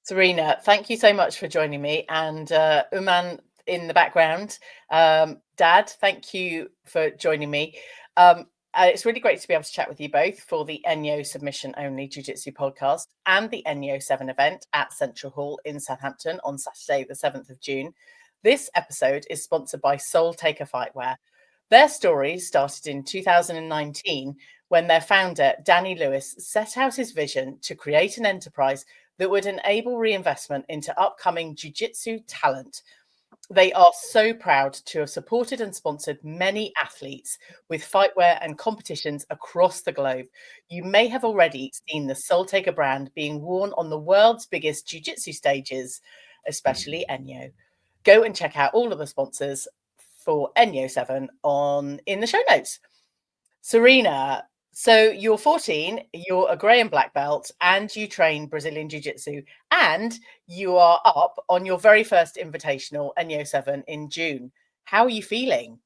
Serena, thank you so much for joining me. And Uman in the background. Dad, thank you for joining me. It's really great to be able to chat with you both for the Enyo Submission Only Jiu Jitsu podcast and the Enyo 7 event at Central Hall in Southampton on Saturday, the 7th of June. This episode is sponsored by Soul Taker Fightwear. Their story started in 2019 when their founder, Danny Lewis, set out his vision to create an enterprise that would enable reinvestment into upcoming jiu-jitsu talent. They are so proud to have supported and sponsored many athletes with fightwear and competitions across the globe. You may have already seen the Soul Taker brand being worn on the world's biggest jiu-jitsu stages, especially Enyo. Go and check out all of the sponsors for Enyo 7 in the show notes. Serena, so you're 14, you're a grey and black belt, and you train Brazilian Jiu Jitsu, and you are up on your very first invitational Enyo 7 in June. How are you feeling?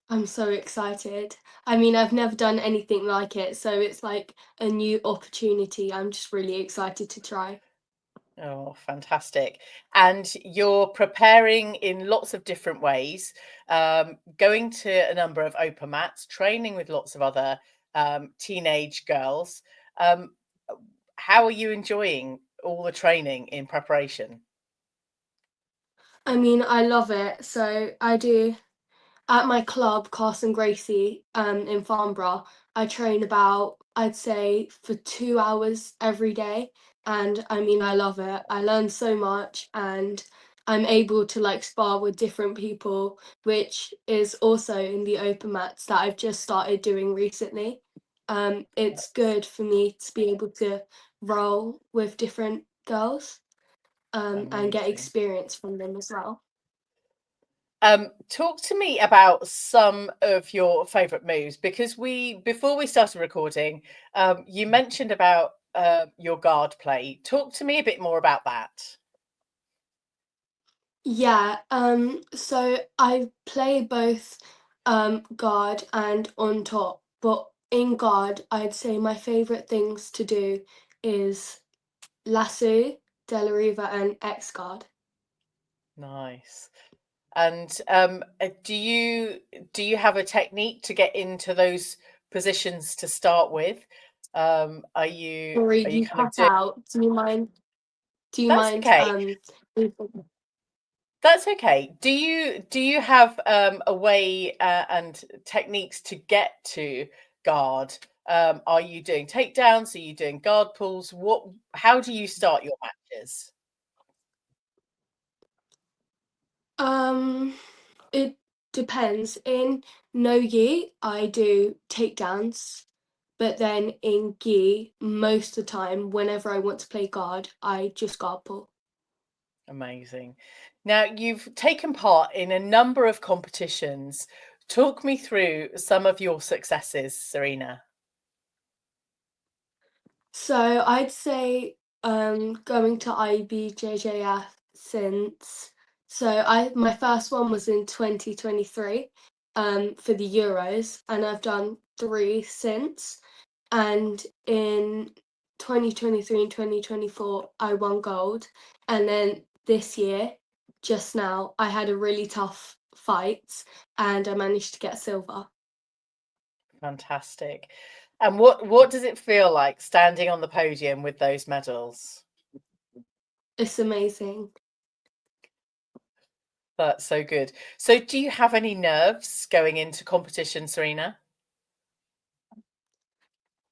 I'm so excited. I mean, I've never done anything like it, so it's like a new opportunity. I'm just really excited to try. Oh, fantastic. And you're preparing in lots of different ways, going to a number of open mats, training with lots of other teenage girls. Um, how are you enjoying all the training in preparation? I mean, I love it. So I do at my club, Carson Gracie, in Farnborough. I train about, I'd say, for 2 hours every day, and I mean, I love it. I learn so much, and I'm able to like spar with different people, which is also in the open mats that I've just started doing recently. It's good for me to be able to roll with different girls, and get Amazing. experience from them as well. Talk to me about some of your favorite moves because before we started recording, you mentioned about your guard play. Talk to me a bit more about that. Yeah, so I play both guard and on top, but in guard, I'd say my favorite things to do is lasso, De La Riva, and X guard. Nice. And do you have a technique to get into those positions to start with? Are you Sorry, are you you kind of cut doing out. Do you mind? Do you that's mind? okay. That's okay. Do you have a way and techniques to get to guard? Are you doing takedowns? Are you doing guard pulls? How do you start your matches? Um, it depends. In no gi, I do takedowns, but then in gi, most of the time, whenever I want to play guard, I just guard pull. Amazing. Now, you've taken part in a number of competitions. Talk me through some of your successes, Serena. So I'd say going to IBJJF since I my first one was in 2023 for the Euros, and I've done three since, and in 2023 and 2024 I won gold, and then this year just now I had a really tough fight and I managed to get silver. Fantastic. And what does it feel like standing on the podium with those medals? It's amazing. That's so good. So, do you have any nerves going into competition, Serena?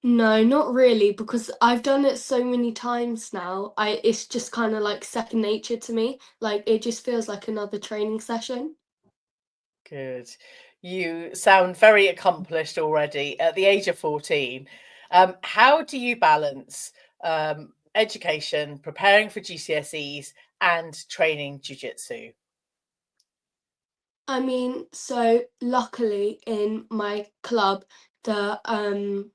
No, not really, because I've done it so many times now. It's just kind of like second nature to me. Like it just feels like another training session. Good. You sound very accomplished already at the age of 14. How do you balance education, preparing for GCSEs, and training jiu-jitsu? I mean, so luckily in my club, the um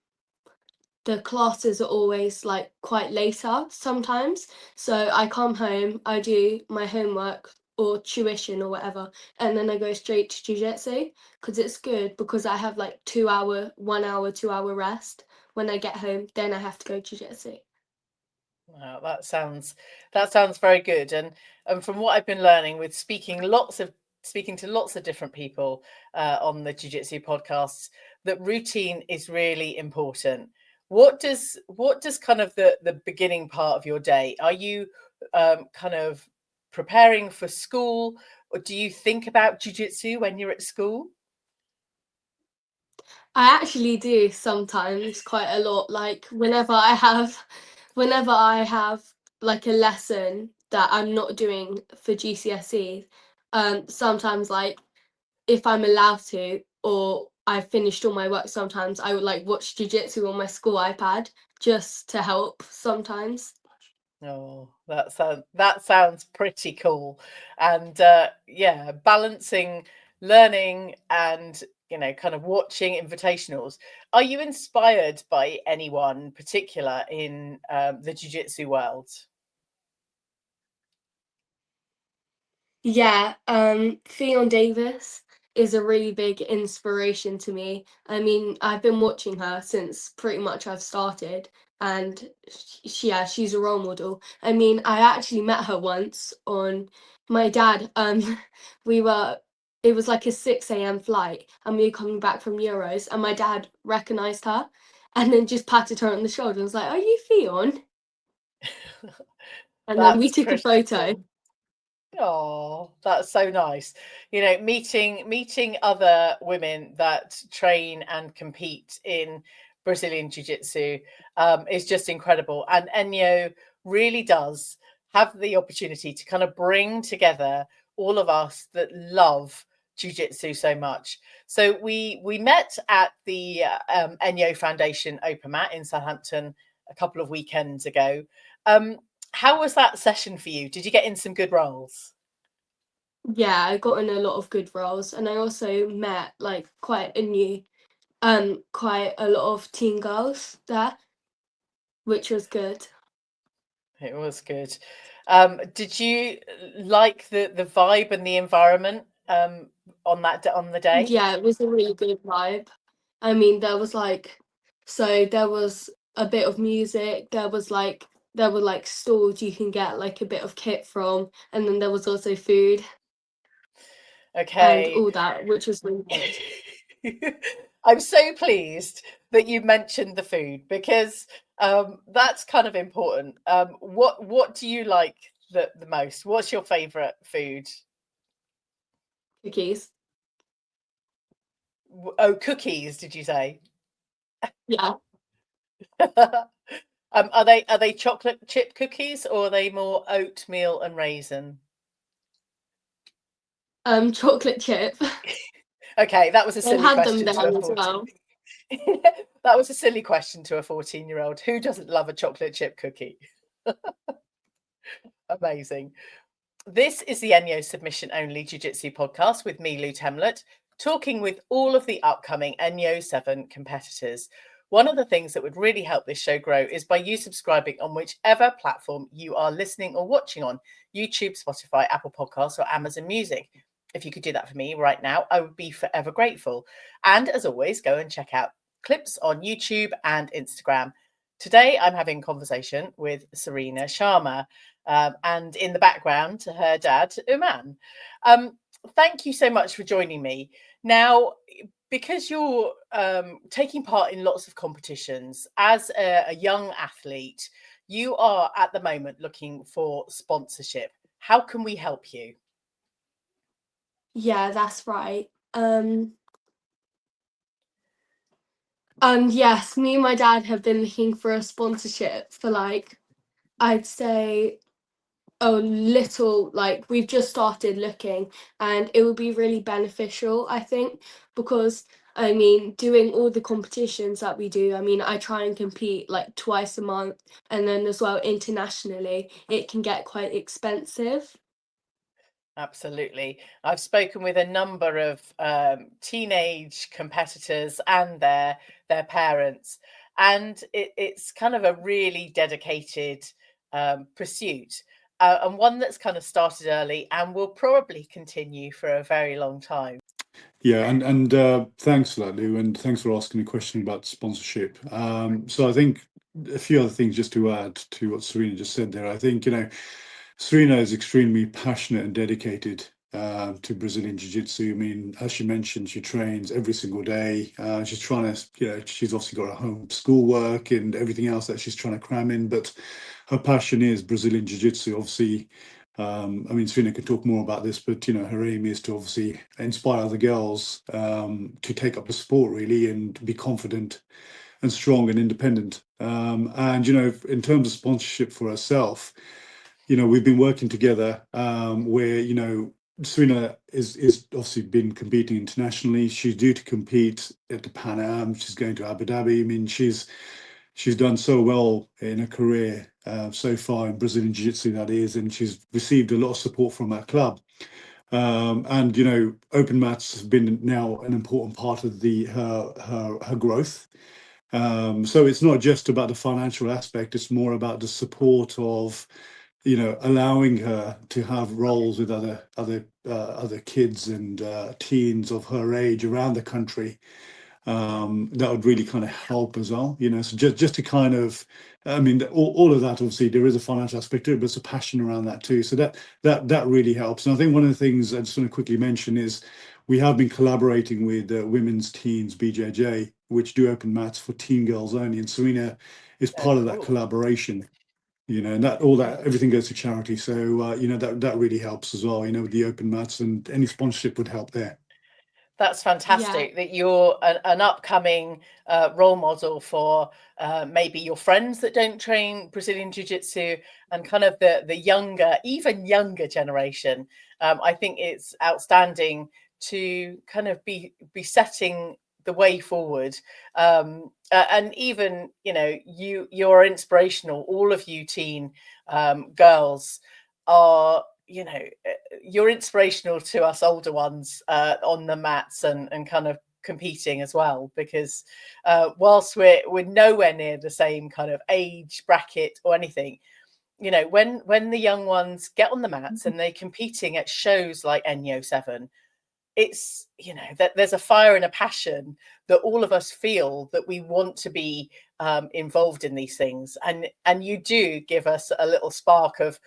the classes are always like quite later sometimes. So I come home, I do my homework or tuition or whatever, and then I go straight to jiu-jitsu because it's good because I have like 2 hour, 1 hour, 2 hour rest when I get home. Then I have to go jiu-jitsu. Wow, that sounds very good. And from what I've been learning with speaking to lots of different people on the Jiu Jitsu podcasts, that routine is really important. What does kind of the beginning part of your day? Are you kind of preparing for school, or do you think about Jiu Jitsu when you're at school? I actually do sometimes quite a lot. Like whenever I have like a lesson that I'm not doing for GCSE, sometimes like if I'm allowed to or I've finished all my work, sometimes I would like watch jiu-jitsu on my school iPad just to help sometimes. Oh, that sounds pretty cool. And yeah, balancing learning and kind of watching invitationals. Are you inspired by anyone particular in the jiu-jitsu world? Yeah, Theon Davis is a really big inspiration to me. I mean, I've been watching her since pretty much I've started, and yeah, she's a role model. I mean, I actually met her once on my dad. We were it was like a 6 a.m. flight, and we were coming back from Euros, and my dad recognized her, and then just patted her on the shoulder and was like, "Are you Theon?" And then we That's took a pretty photo. cool. Oh, that's so nice. Meeting other women that train and compete in Brazilian Jiu Jitsu is just incredible. And Enyo really does have the opportunity to kind of bring together all of us that love Jiu Jitsu so much. So we met at the Enyo Foundation Open Mat in Southampton a couple of weekends ago. Um, how was that session for you? Did you get in some good roles? Yeah, I got in a lot of good roles, and I also met like quite a lot of teen girls there, which was good. It was good. Did you like the vibe and the environment on the day? Yeah, it was a really good vibe. I mean, there was a bit of music, there were like stalls you can get like a bit of kit from, and then there was also food and Okay. all that, which was really good. I'm so pleased that you mentioned the food because that's kind of important. What do you like the most? What's your favorite food? Cookies. Oh, cookies, did you say? Yeah. Are they chocolate chip cookies or are they more oatmeal and raisin? Chocolate chip. Okay, that was a They silly had them question to a then as 14. well. That was a silly question to a 14-year-old. Who doesn't love a chocolate chip cookie? Amazing. This is the Enyo Submission Only Jiu Jitsu podcast with me, Lou Temlett, talking with all of the upcoming Enyo 7 competitors. One of the things that would really help this show grow is by you subscribing on whichever platform you are listening or watching on: YouTube, Spotify, Apple Podcasts, or Amazon Music. If you could do that for me right now, I would be forever grateful. And as always, go and check out clips on YouTube and Instagram. Today, I'm having a conversation with Serina Sharma, and in the background, her dad, Uman. Thank you so much for joining me. Now, because you're taking part in lots of competitions as a young athlete, you are at the moment looking for sponsorship. How can we help you? Yeah, that's right. Yes, me and my dad have been looking for a sponsorship for like, I'd say a little, like we've just started looking, and it would be really beneficial, I think, because I mean, doing all the competitions that we do, I mean, I try and compete like twice a month, and then as well internationally, it can get quite expensive. Absolutely. I've spoken with a number of teenage competitors and their parents, and it's kind of a really dedicated pursuit, and one that's kind of started early and will probably continue for a very long time. Yeah, and thanks for that, Lou, and thanks for asking a question about sponsorship. So I think a few other things just to add to what Serena just said there. I think, Serena is extremely passionate and dedicated to Brazilian Jiu Jitsu. I mean, as she mentioned, she trains every single day. She's trying to, she's obviously got her home schoolwork and everything else that she's trying to cram in, but her passion is Brazilian Jiu Jitsu. Obviously, I mean, Serena could talk more about this, but her aim is to obviously inspire other girls to take up the sport really and be confident and strong and independent. And in terms of sponsorship for herself, we've been working together where Serena is obviously been competing internationally. She's due to compete at the Pan Am. She's going to Abu Dhabi. I mean, she's done so well in her career so far in Brazilian Jiu-Jitsu, that is, and she's received a lot of support from her club. And open mats have been now an important part of her growth. So it's not just about the financial aspect; it's more about the support of allowing her to have roles with other kids and teens of her age around the country. That would really kind of help as well. So just to kind of, I mean, all of that, obviously there is a financial aspect to it, but it's a passion around that too. So that really helps. And I think one of the things I just want to quickly mention is we have been collaborating with Women's Teens BJJ, which do open mats for teen girls only, and Serena is part of that collaboration. And everything goes to charity. So that really helps as well. With the open mats, and any sponsorship would help there. That's fantastic that you're an upcoming role model for maybe your friends that don't train Brazilian Jiu-Jitsu and kind of the younger, even younger generation. I think it's outstanding to kind of be setting the way forward. And even, you're inspirational. All of you teen girls are, you're inspirational to us older ones on the mats and kind of competing as well, because whilst we're nowhere near the same kind of age bracket or anything, when the young ones get on the mats and they're competing at shows like Enyo 004, it's that there's a fire and a passion that all of us feel, that we want to be involved in these things, and you do give us a little spark of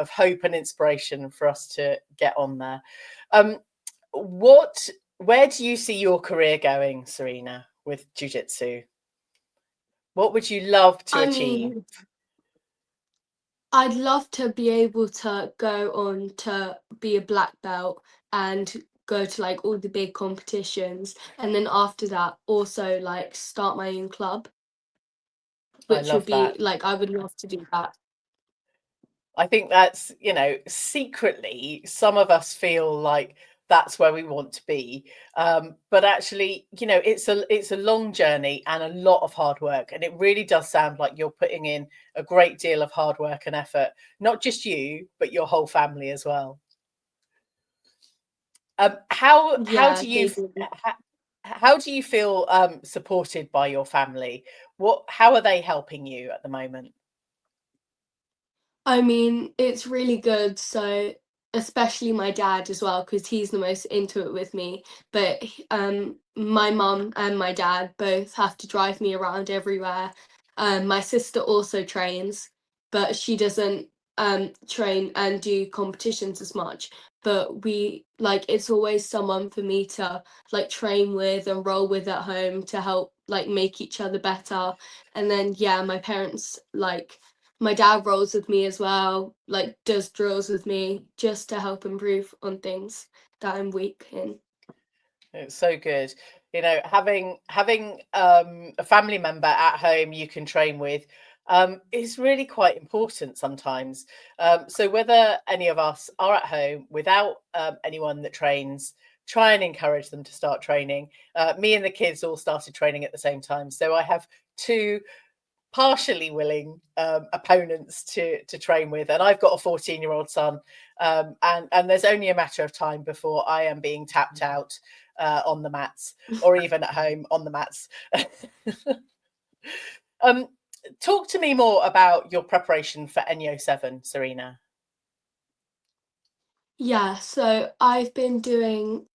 hope and inspiration for us to get on there. Where do you see your career going, Serena, with jiu-jitsu? What would you love to achieve? I'd love to be able to go on to be a black belt and go to like all the big competitions, and then after that also like start my own club, which would be like, I would love to do that. I think that's, secretly some of us feel like that's where we want to be, but actually, it's a long journey and a lot of hard work, and it really does sound like you're putting in a great deal of hard work and effort, not just you but your whole family as well. How do you feel supported by your family? How are they helping you at the moment? I mean, it's really good. So especially my dad as well, because he's the most into it with me. But my mum and my dad both have to drive me around everywhere. My sister also trains, but she doesn't train and do competitions as much. But we like, it's always someone for me to like train with and roll with at home to help like make each other better. And then my parents, like my dad rolls with me as well, like does drills with me just to help improve on things that I'm weak in. It's so good. Having a family member at home you can train with is really quite important sometimes. So whether any of us are at home without anyone that trains, try and encourage them to start training. Me and the kids all started training at the same time. So I have two partially willing opponents to train with, and I've got a 14-year-old son, and there's only a matter of time before I am being tapped out on the mats, or even at home on the mats. Talk to me more about your preparation for Enyo 004, Serina. So I've been doing,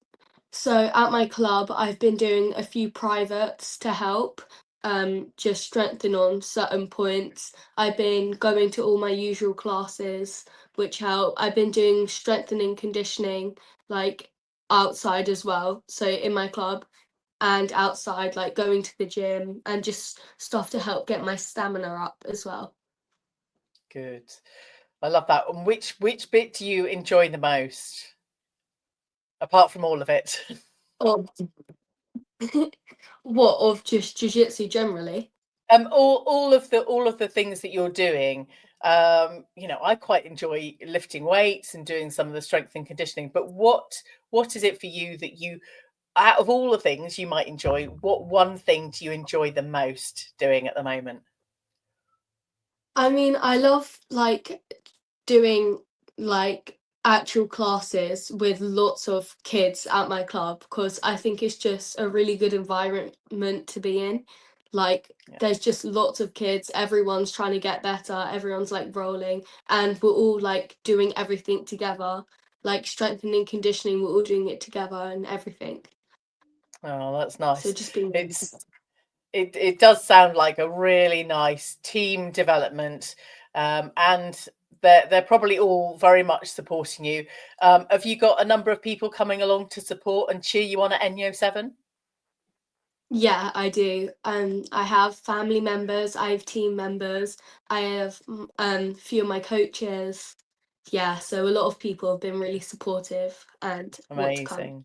so at my club I've been doing a few privates to help, just strengthen on certain points. I've been going to all my usual classes, which help. I've been doing strengthening conditioning, like outside as well. So in my club and outside, like going to the gym and just stuff to help get my stamina up as well. Good. I love that. And which bit do you enjoy the most, apart from all of it? Of what, of just jiu-jitsu generally? All of the things that you're doing. I quite enjoy lifting weights and doing some of the strength and conditioning. But what is it for you that you, out of all the things you might enjoy, what one thing do you enjoy the most doing at the moment? I mean, I love like doing like actual classes with lots of kids at my club because I think it's just a really good environment to be in. Like there's just lots of kids, everyone's trying to get better, everyone's like rolling, and we're all like doing everything together, like strengthening, conditioning, we're all doing it together and everything. Oh, that's nice. So just being it does sound like a really nice team development, and they're probably all very much supporting you. Have you got a number of people coming along to support and cheer you on at Enyo 7? Yeah, I do. I have family members, I have team members, I have few of my coaches. Yeah, so a lot of people have been really supportive and want to come. Amazing.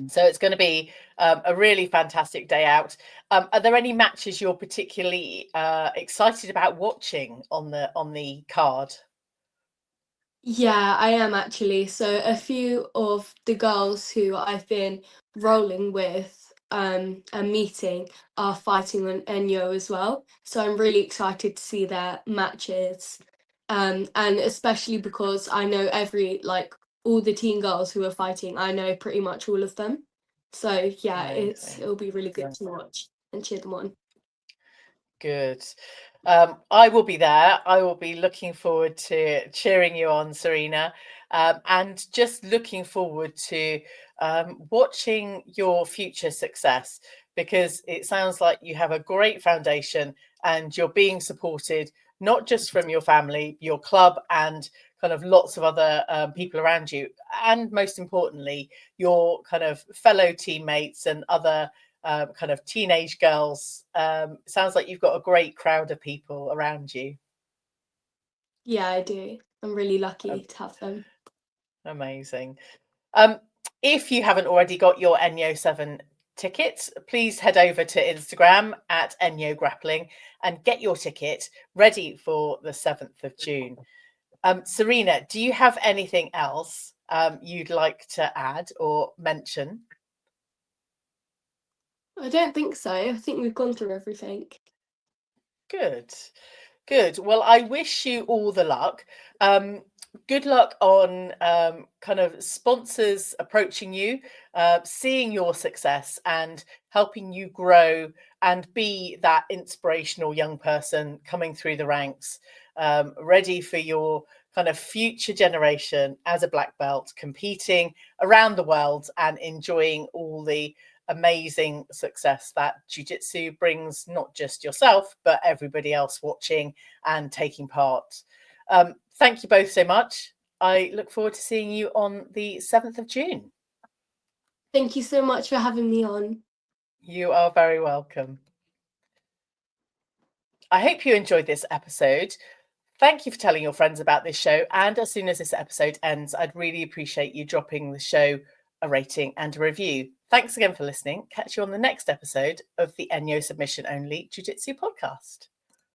So it's going to be a really fantastic day out. Are there any matches you're particularly excited about watching on the card? Yeah, I am actually. So a few of the girls who I've been rolling with and meeting are fighting on Enyo as well. So I'm really excited to see their matches. And especially because I know all the teen girls who are fighting, I know pretty much all of them. So yeah, Amazing. it'll be really good to watch and cheer them on. Good. I will be there. I will be looking forward to cheering you on, Serina, and just looking forward to watching your future success, because it sounds like you have a great foundation and you're being supported, not just from your family, your club, and kind of lots of other people around you, and most importantly, your kind of fellow teammates and other kind of teenage girls. Sounds like you've got a great crowd of people around you. Yeah, I do. I'm really lucky to have them. Amazing. If you haven't already got your Enyo 7 tickets, please head over to Instagram at Enyo Grappling and get your ticket ready for the 7th of June. Serina, do you have anything else you'd like to add or mention? I don't think so. I think we've gone through everything. Good. Well, I wish you all the luck. Good luck on kind of sponsors approaching you, seeing your success and helping you grow and be that inspirational young person coming through the ranks, ready for your kind of future generation as a black belt, competing around the world and enjoying all the amazing success that jiu-jitsu brings, not just yourself but everybody else watching and taking part. Thank you both so much. I look forward to seeing you on the 7th of June. Thank you so much for having me on. You are very welcome. I hope you enjoyed this episode. Thank you for telling your friends about this show, and as soon as this episode ends, I'd really appreciate you dropping the show a rating and a review. Thanks again for listening. Catch you on the next episode of the Enyo Submission Only Jiu Jitsu podcast.